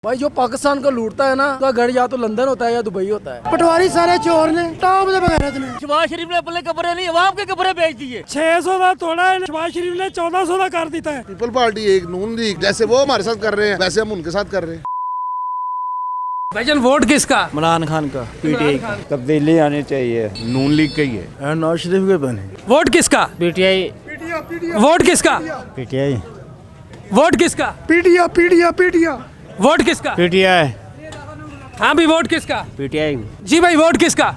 भाई जो पाकिस्तान को लूटता है ना उसका घर या तो लंदन होता है या दुबई होता है। पटवारी सारे चोर ने टॉप दे बगैरत ने। शहबाज शरीफ ने अपने कपड़े नहीं अवाम के कपड़े बेच दिए। 600 का तोड़ा है, शहबाज शरीफ ने 1400 का कर दिया है। पीपल पार्टी एक नून लीग, जैसे वो हमारे साथ कर रहे हैं वैसे हम उनके साथ कर रहे हैं। भाईजान वोट किसका? इमरान खान का, पीटीआई का। तब्दीली आनी चाहिए, नून लीग का ही है। नवाज शरीफ के बने। वोट किसका? पीटीआई। वोट किसका? पीटीआई। वोट किसका? पीटिया वोट किसका? पीटीआई। हाँ भी वोट किसका? पीटीआई। जी भाई वोट किसका?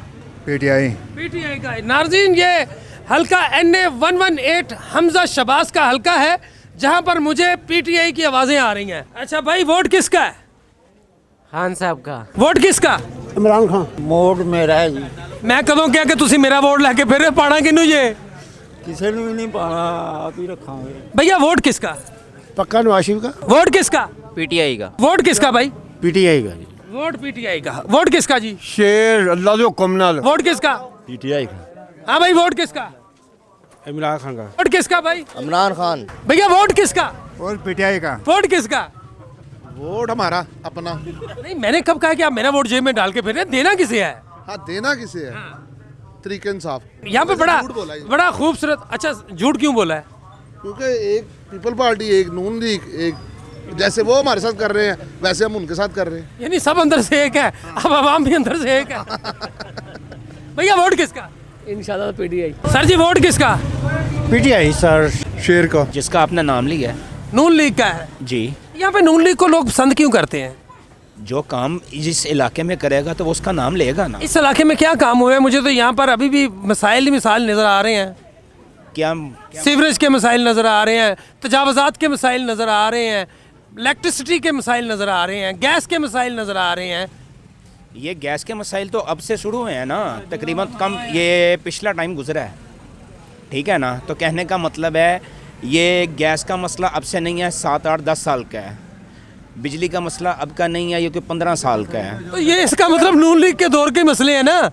पीटीआई। पीटीआई का। नाज़रीन ये हल्का NA 118 हमजा शबाज का हल्का है जहाँ पर मुझे पीटीआई की आवाजें आ रही हैं। अच्छा भाई वोट किसका है? खान साहब का। वोट किसका? इमरान खान। मोड मेरा है जी। मैं कदों क्या कि तुसी मेरा वोट लेके फिर पाना किनू जे? किसी ने भी नहीं पाना, आप ही रखांगे। भैया वोट किसका? पक्का नवाज शरीफ का। वोट किसका? पीटीआई का। वोट किसका भाई? पीटीआई का जी। वोट पीटीआई का। वोट किसका जी? शेर अल्लाह जो कम नाल। वोट किसका? पीटीआई का। हाँ भाई वोट किसका? इमरान खान का। वोट किसका भाई? इमरान खान। भैया वोट किसका? और पीटीआई का। वोट किसका? वोट हमारा अपना। नहीं मैंने कब कहा कि आप मेरा वोट जेब में डाल के फिर रहे हैं? देना किसे है? हाँ देना किसे है? तरीके इंसाफ। यहाँ पे बड़ा झूठ बोला ये। बड़ा खूबसूरत। अच्छा झूठ क्यों बोला है? क्योंकि एक पीपल पार्टी एक नून लीग, एक जैसे वो हमारे साथ कर रहे हैं वैसे हम उनके साथ कर रहे हैं। यानी सब अंदर से एक है, अब आवाम भी अंदर से एक है। भैया वोट किसका? इंशाल्लाह पीटीआई। सर जी वोट किसका? PTI sir. शेर का। जिसका आपने नाम लिया है नून लीग का है। जी, यहाँ पे नून लीग को लोग पसंद क्यों करते हैं? जो काम जिस इलाके में करेगा तो वो उसका नाम लेगा ना। इस इलाके में क्या काम हुए हैं? मुझे तो यहाँ पर अभी भी मसाइल ही मिसाइल नज़र आ रहे हैं। क्या सीवरेज के मसाइल नज़र आ रहे हैं, तजावज़ात के मसाइल नज़र आ रहे हैं, इलेक्ट्रिसिटी के मसाइल नज़र आ रहे हैं, गैस के मसाइल नज़र आ रहे हैं। ये गैस के मसाइल तो अब से शुरू हुए हैं ना, तकरीबन कम ये पिछला टाइम गुजरा है, ठीक है ना। तो कहने का मतलब है ये गैस का मसला अब से नहीं है, 7, 8, 10 साल का है। बिजली का मसला अब का नहीं है, ये कोई 15 साल का है। तो ये इसका मतलब नून लीग के दौर के मसले हैं ना।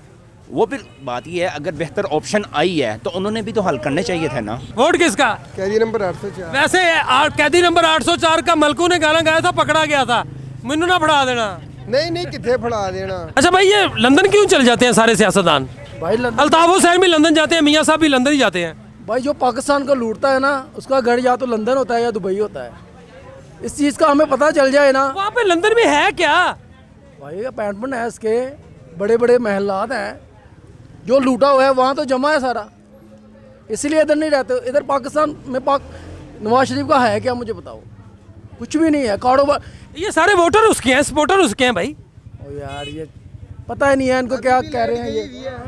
वो फिर बात ये है, अगर बेहतर ऑप्शन आई है तो उन्होंने भी तो हल करने चाहिए थे ना। वोट किसका? कैदी नंबर 804। वैसे कैदी नंबर 804 का मलकू ने गाना गाया था, पकड़ा गया था। मैनू ना फड़ा देना। नहीं किथे फड़ा देना। अच्छा भाई ये लंदन क्यों चल जाते हैं सारे सियासतदान? भाई अल्ताफ हुसैन भी लंदन जाते हैं, मियाँ साहब भी लंदन ही जाते हैं। भाई जो पाकिस्तान को लूटता है ना उसका घर या तो लंदन होता है या दुबई होता है। इस चीज़ का हमें पता चल जाए ना। वहाँ पे लंदन में है क्या? भाई अपार्टमेंट है, इसके बड़े बड़े महलात हैं, जो लूटा हुआ है वहाँ तो जमा है सारा, इसलिए इधर नहीं रहते। इधर पाकिस्तान में नवाज शरीफ का है क्या? मुझे बताओ। कुछ भी नहीं है। कारोबार ये सारे वोटर उसके हैं, सपोर्टर उसके हैं भाई। ओ यार ये पता ही नहीं है इनको क्या कह रहे हैं।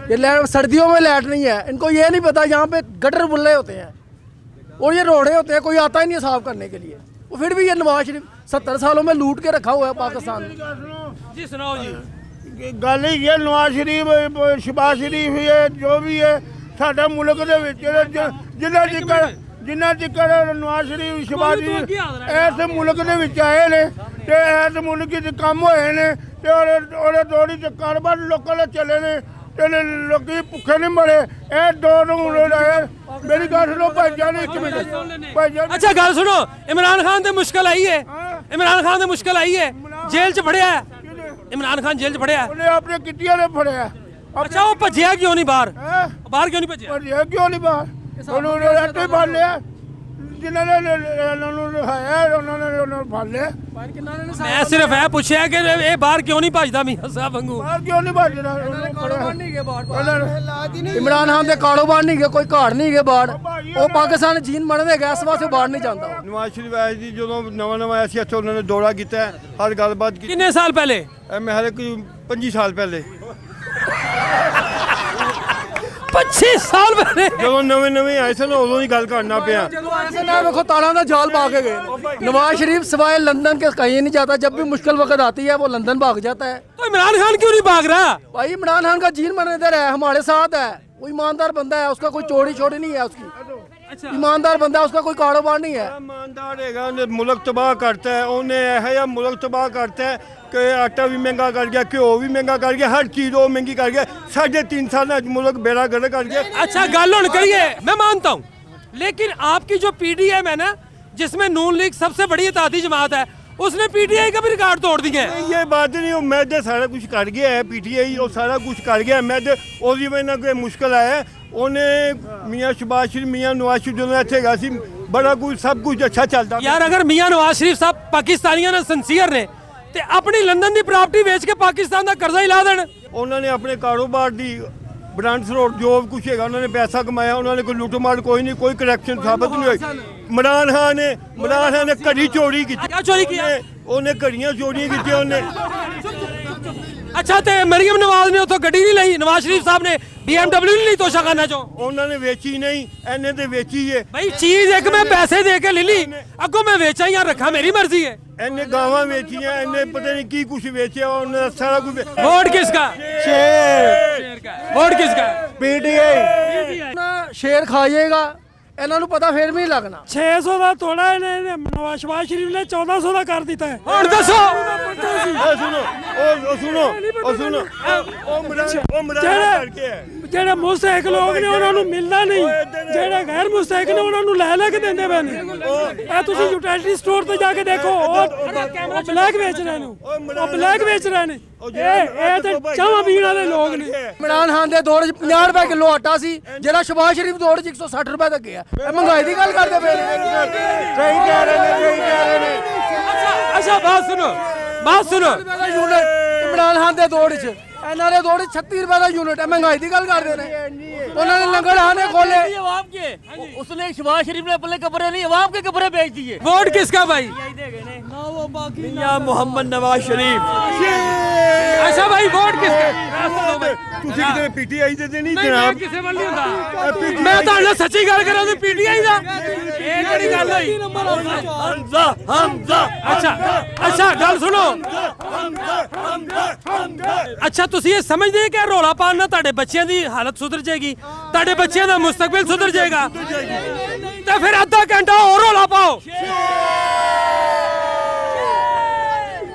ये लैट सर्दियों में लैट नहीं है, इनको ये नहीं पता यहाँ पे गटर बुल्ले होते हैं और ये रोड़े होते हैं, कोई आता ही नहीं है साफ करने के लिए। वो फिर भी ये नवाज शरीफ 70 सालों में लूट के रखा हुआ है पाकिस्तान। जी सुनाओ जी। ਗੱਲ ਹੀ ਇਹ ਨਵਾਜ਼ ਸ਼ਰੀਫ ਸ਼ਹਿਬਾਜ਼ ਸ਼ਰੀਫ ਇਹ ਜੋ ਵੀ ਹੈ ਸਾਡਾ ਮੁਲਕ ਦੇ ਵਿੱਚ ਜਿੰਨਾ ਚਿਰ ਨਵਾਜ਼ ਸ਼ਰੀਫ ਸ਼ਹਿਬਾਜ਼ ਸ਼ਰੀਫ ਇਸ ਮੁਲਕ ਦੇ ਵਿੱਚ ਆਏ ਨੇ ਤੇ ਇਸ ਮੁਲਕ 'ਚ ਕੰਮ ਹੋਏ ਨੇ ਤੇ ਉਹਦੇ ਦੋੜੀ ਤੇ ਕਾਰੋਬਾਰ ਲੋਕਾਂ ਦੇ ਚੱਲੇ ਨੇ ਤੇ ਲੋਕੀ ਭੁੱਖੇ ਨਹੀਂ ਮਰੇ। ਇਹ ਦੋ ਨੂੰ ਮੇਰੀ ਗੱਲ ਸੁਣੋ ਭਾਈਜਾਨ, ਇੱਕ ਮਿੰਟ ਭਾਈਜਾਨ। अच्छा गल सुनो, इमरान खान ते मुश्किल आई है। इमरान खान ते मुश्किल आई है, जेल च फड़िया है। इमरान खान जेल च फड़िया है। ਉਹਨੇ ਆਪਣੇ ਕਿੱਟੀਆਂ ਨੇ ਫੜਿਆ। अच्छा वो भज्जिया क्यों नहीं बाहर? ਹੈਂ? बाहर क्यों नहीं भज्जिया? ਪਰ ਇਹ ਕਿਉਂ ਨਹੀਂ ਬਾਹਰ? ਉਹਨੂੰ ਰੱਟੇ ਹੀ ਫੜ ਲਿਆ। ਜਿਨ੍ਹਾਂ ਨੇ ਉਹਨਾਂ ਨੂੰ ਲਿਖਾਇਆ ਉਹਨਾਂ ਨੇ ਫੜ ਲਿਆ। मैं सिर्फ है पूछया कि ये बाहर क्यों नहीं भजदा मियां साहब वांगू? ਬਾਹਰ ਕਿਉਂ ਨਹੀਂ ਭੱਜਦਾ? इमरान खान के कारोबार नहीं गए, कोई घर नहीं गए बाहर। वो पाकिस्तान जीन बनने गया, इस वास्ते बाहर नहीं जाता। ਨਵਾਜ਼ ਸ਼ਰੀਫ ਆਇਆ ਜੀ, ਜਦੋਂ ਨਵਾਂ ਆਇਆ ਸੀ ਇੱਥੇ ਉਹਨਾਂ ਨੇ ਦੌਰਾ ਕੀਤਾ, ਹਰ ਗੱਲਬਾਤ ਕੀਤੀ। कितने साल पहले? ਮੈਂ ਹਾਲੇ ਕੋਈ 25 ਸਾਲ ਪਹਿਲੇ 25 साल पहले ਜਦੋਂ ਨਵੇਂ ਆਏ ਸਨ ਉਦੋਂ ਹੀ ਗੱਲ ਕਰਨਾ ਪਿਆ। देखो ताला का जाल भाग के गए। नवाज शरीफ सिवाय लंदन के कहीं नहीं जाता, जब भी मुश्किल वक्त आती है वो लंदन भाग जाता है। तो इमरान खान क्यों नहीं भाग रहा? भाई इमरान खान का जीन बने इधर है, हमारे साथ है। वो ईमानदार बंदा है, उसका कोई चोरी छोड़ी नहीं है उसकी। ईमानदार बंदा है, उसका कोई कारोबार नहीं है। ਇਮਾਨਦਾਰ ਹੈਗਾ, ਉਹਨੇ ਮੁਲਕ ਤਬਾਹ ਕਰਤਾ ਹੈ। ਉਹਨੇ ਇਹੋ ਜਿਹਾ ਮੁਲਕ ਤਬਾਹ ਕਰਤਾ ਹੈ ਕਿ ਆਟਾ ਵੀ ਮਹਿੰਗਾ ਕਰ ਗਿਆ, ਘਿਓ ਵੀ ਮਹਿੰਗਾ ਕਰ ਗਿਆ, हर चीज़ वो महंगी कर गया। 3.5 साल मुल्क बेड़ा गर्क कर गया। अच्छा गल हुण करिए, मैं मानता हूँ, लेकिन आपकी जो PDM है ना, जिसमें नून लीग सबसे बड़ी इत्तेहादी जमात है, उसने पीटीआई का भी रिकॉर्ड तोड़ दिया है। नहीं, ये बात नहीं, मैं तो सारा कुछ कर गया है पीटीआई, और सारा कुछ कर गया मैं तो ਉਹਦੀ ਵਜ੍ਹਾ ਨਾਲ ਕੋਈ ਮੁਸ਼ਕਲ ਆਇਆ ਉਹਨੇ ਮੀਆਂ ਸ਼ਬਾਜ਼ ਸ਼ਰੀਫ ਮੀਆਂ ਨਵਾਜ਼ ਸ਼ਰੀਫ ਜਦੋਂ ਇੱਥੇ ਗਿਆ ਸੀ ਬੜਾ ਕੁਝ ਸਭ ਕੁਝ ਅੱਛਾ ਚੱਲਦਾ यार अगर मियां नवाज शरीफ साहब पाकिस्तानियों ने सिंसीयर ने ते अपनी लंदन की प्रॉपर्टी बेच के पाकिस्तान का कर्जा ही ला देन। ਉਹਨਾਂ ਨੇ ਆਪਣੇ ਕਾਰੋਬਾਰ ਦੀ ਬ੍ਰਾਂਡਸ ਰੋਡ ਜੋ ਕੁਛ ਹੈਗਾ ਉਹਨਾਂ ਨੇ ਪੈਸਾ ਕਮਾਇਆ, ਉਹਨਾਂ ਨੇ ਕੋਈ ਲੁੱਟਮਾਰ ਕੋਈ ਨਹੀਂ, ਕੋਈ ਕਰਪਸ਼ਨ ਸਾਬਤ ਨਹੀਂ ਹੋਈ। ਇਮਰਾਨ ਖਾਨ ਨੇ ਘੜੀ ਚੋਰੀ ਕੀਤੀ। क्या चोरी किया? ਉਹਨੇ ਘੜੀਆਂ ਚੋਰੀਆਂ ਕੀਤੀਆਂ ਉਹਨੇ। अच्छा ते मरियम नवाज ने उतो गड्डी नहीं ली, नवाज शरीफ साहब ने BMW नहीं ली तोशाखाना चो। ਉਹਨਾਂ ਨੇ ਵੇਚੀ ਨਹੀਂ, ਇਹਨੇ ਤੇ ਵੇਚੀ ਹੈ। भाई चीज एक मैं पैसे दे के ले ली, अगो मैं बेचा या रखा मेरी मर्जी है। ਇਹਨੇ ਗਾਵਾਂ ਵੇਚੀਆਂ, ਇਹਨੇ ਪਤਾ ਨਹੀਂ ਕੀ ਕੁਛ ਵੇਚਿਆ, ਉਹਨੇ ਸਾਰਾ ਕੁਝ वोट किसका? शेर का। वोट किसका? ਪੀਟੀਆਈ ਨਾ ਸ਼ੇਰ ਖਾ ਜਾਏਗਾ, ਇਹਨਾਂ ਨੂੰ ਪਤਾ ਫੇਰ ਵੀ ਨਹੀਂ ਲੱਗਣਾ। 600 ਦਾ ਤੋੜਾ ਇਹਨੇ ਨਵਾਜ਼ ਸ਼ਬਾਜ਼ ਸ਼ਰੀਫ ਨੇ 1400 ਦਾ ਕਰ ਦਿੱਤਾ ਹੈ। और दसो ਸੁਣੋ ਉਹ ਮਰਾਨ ਕਰਕੇ ਹੈ। ਜਿਹੜੇ ਮੁਸਤਹਿਕ ਲੋਕ ਨੇ ਉਹਨਾਂ ਨੂੰ ਮਿਲਦਾ ਨਹੀਂ, ਜਿਹੜੇ ਗੈਰ ਮੁਸਤਹਿਕ ਨੇ ਉਹਨਾਂ ਨੂੰ ਲੈ ਕੇ ਦਿੰਦੇ ਪਏ ਨੇ। ਇਹ ਤੁਸੀਂ ਯੂਟਿਲਿਟੀ ਸਟੋਰ ਤੇ ਜਾ ਕੇ ਦੇਖੋ, ਉਹ ਬਲੈਕ ਵੇਚ ਰਹੇ ਨੇ, ਉਹ ਬਲੈਕ ਵੇਚ ਰਹੇ ਨੇ। ਇਹ ਤੇ ਚਾਹਾਂ ਪੀਣ ਵਾਲੇ ਲੋਕ ਨੇ। ਇਮਰਾਨ ਖਾਨ ਦੇ ਦੌਰ 'ਚ 50 ਰੁਪਏ ਕਿਲੋ ਆਟਾ ਸੀ, ਜਿਹੜਾ ਸ਼ਬਾਜ਼ ਸ਼ਰੀਫ ਦੌਰ 'ਚ 160 ਰੁਪਏ ਤੱਕ ਗਿਆ। ਇਹ ਮਹਿੰਗਾਈ ਦੀ ਗੱਲ ਕਰਦੇ ਪਏ ਨੇ। ਸਹੀ ਕਹਿ ਰਹੇ ਨੇ। अच्छा बात सुनो ਯੂਨਿਟ ਇਮਰਾਨ ਖਾਨ ਦੇ ਦੌਰ 'ਚ, ਇਹਨਾਂ ਦੇ ਦੌਰ 'ਚ 36 ਰੁਪਏ ਦਾ ਯੂਨਿਟ ਹੈ। ਮਹਿੰਗਾਈ ਦੀ ਗੱਲ ਕਰਦੇ ਨੇ। ਉਹਨਾਂ ਨੇ ਲੰਗਰ ਖਾਨੇ ਖੋਲੇ। अवाम के उसने शहबाज शरीफ ने अपने कपड़े नहीं अवाम के कपड़े बेच दिए। वोट किसका भाई? मियां मोहम्मद नवाज शरीफ। अच्छा भाई वोट किसका? ਤੁਸੀਂ ਕਿਤੇ ਪੀਟੀਆਈ ਦੇ ਨਹੀਂ नहीं, ਜਨਾਬ? मैं किसे वाल नहीं होता। मैं ਤੁਹਾਡੇ ਨਾਲ ਸੱਚੀ ਗੱਲ ਕਰਾਂ ਤੇ ਪੀਟੀਆਈ ਦਾ ਇਹ ਕਿਹੜੀ ਗੱਲ ਹੋਈ? ਅੱਛਾ ਗੱਲ ਸੁਣੋ। ਅੱਛਾ ਤੁਸੀਂ ਇਹ ਸਮਝਦੇ ਕਿ ਰੌਲਾ ਪਾਉਣ ਨਾਲ ਤੁਹਾਡੇ ਬੱਚਿਆਂ ਦੀ ਹਾਲਤ ਸੁਧਰ ਜਾਏਗੀ, ਤੁਹਾਡੇ ਬੱਚਿਆਂ ਦਾ ਮੁਸਤਕਬਲ ਸੁਧਰ ਜਾਏਗਾ? ਤੇ ਫਿਰ ਅੱਧਾ ਘੰਟਾ ਹੋਰ ਰੌਲਾ ਪਾਓ।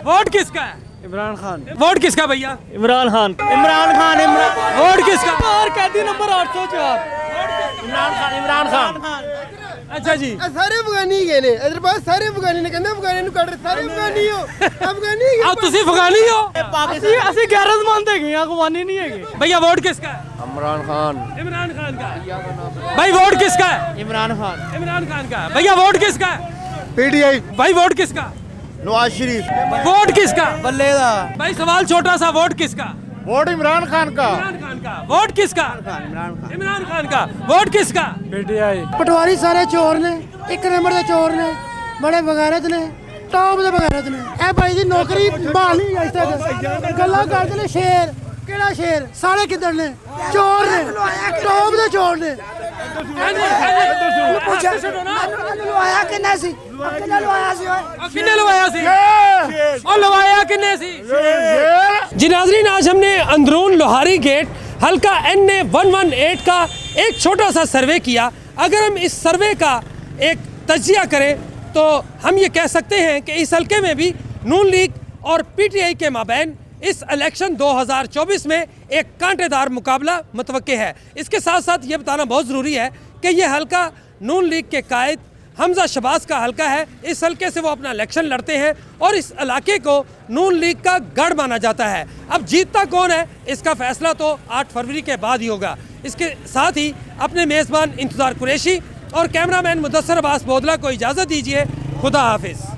वोट किसका है? इमरान खान। वोट किसका भैया? इमरान खान। वोट किसका? और कैदी नंबर 804। इमरान खान। अच्छा जी ਸਾਰੇ ਅਫਗਾਨੀ ਗਏ ਨੇ ਇਧਰ ਬਾਅਦ ਸਾਰੇ ਅਫਗਾਨੀ ਨੇ ਕਹਿੰਦੇ ਅਫਗਾਨੀ ਨੂੰ ਕੱਢ ਸਾਰੇ ਅਫਗਾਨੀ ਹੋ ਅਫਗਾਨੀ ਆ ਤੁਸੀਂ ਅਫਗਾਨੀ ਹੋ? ਅਸੀਂ ਗੈਰਤਮੰਦ ਹੈਗੇ ਆ, ਅਫਗਾਨੀ ਨਹੀਂ ਹੈਗੇ। भैया वोट किसका है? इमरान खान। इमरान खान का। भाई वोट किसका है? इमरान खान। इमरान खान का। भैया वोट किसका है? ਪੀਟੀਆਈ भाई वोट किसका? ਨਵਾਜ਼ ਸ਼ਰੀਫ। वोट किसका? बल्ले दा। भाई सवाल छोटा सा, वोट किसका? वोट इमरान खान का। इमरान खान का। वोट किसका? इमरान खान का। वोट किसका? ਪਟਵਾਰੀ ਸਾਰੇ ਚੋਰ ਨੇ, ਇੱਕ ਨੰਬਰ ਦੇ ਚੋਰ ਨੇ, ਬੜੇ ਬਗੈਰਤ ਨੇ, ਟੌਪ ਦੇ ਬਗੈਰਤ ਨੇ। ਇਹ ਭਾਈ ਦੀ ਨੌਕਰੀ ਬਹਾਲ ਨਹੀਂ ਅਜੇ ਤੱਕ। ਗੱਲਾਂ ਕਰਦੇ ਨੇ ਸ਼ੇਰ, ਕਿਹੜਾ ਸ਼ੇਰ? ਸਾਰੇ ਕਿੱਧਰ ਨੇ? ਚੋਰ ਨੇ, ਟੌਪ ਦੇ ਚੋਰ ਨੇ। ਲਵਾਇਆ ਕਿੰਨਾ ਸੀ? ਕਿੰਨਾ ਲਵਾਇਆ ਸੀ ਓਏ? किन्ने लवाया सी? और लवाया किन्ने सी? जी नाजरीन, आज हमने अंदरून लोहारी गेट हल्का NA-118 का एक छोटा सा सर्वे किया। अगर हम इस सर्वे का एक तजिया करें तो हम ये कह सकते हैं कि इस हल्के में भी नून लीग और PTI के माबैन इस इलेक्शन 2024 में एक कांटेदार मुकाबला मुतवक्के है। इसके साथ साथ ये बताना बहुत ज़रूरी है कि ये हल्का नून लीग के कायद हमजा शबाज का हल्का है। इस हल्के से वो अपना इलेक्शन लड़ते हैं और इस इलाके को नून लीग का गढ़ माना जाता है। अब जीतता कौन है इसका फैसला तो 8 फरवरी के बाद ही होगा। इसके साथ ही अपने मेज़बान इंतज़ार कुरैशी और कैमरामैन मुदस्सर अब्बास बोदला को इजाज़त दीजिए। खुदा हाफिज़।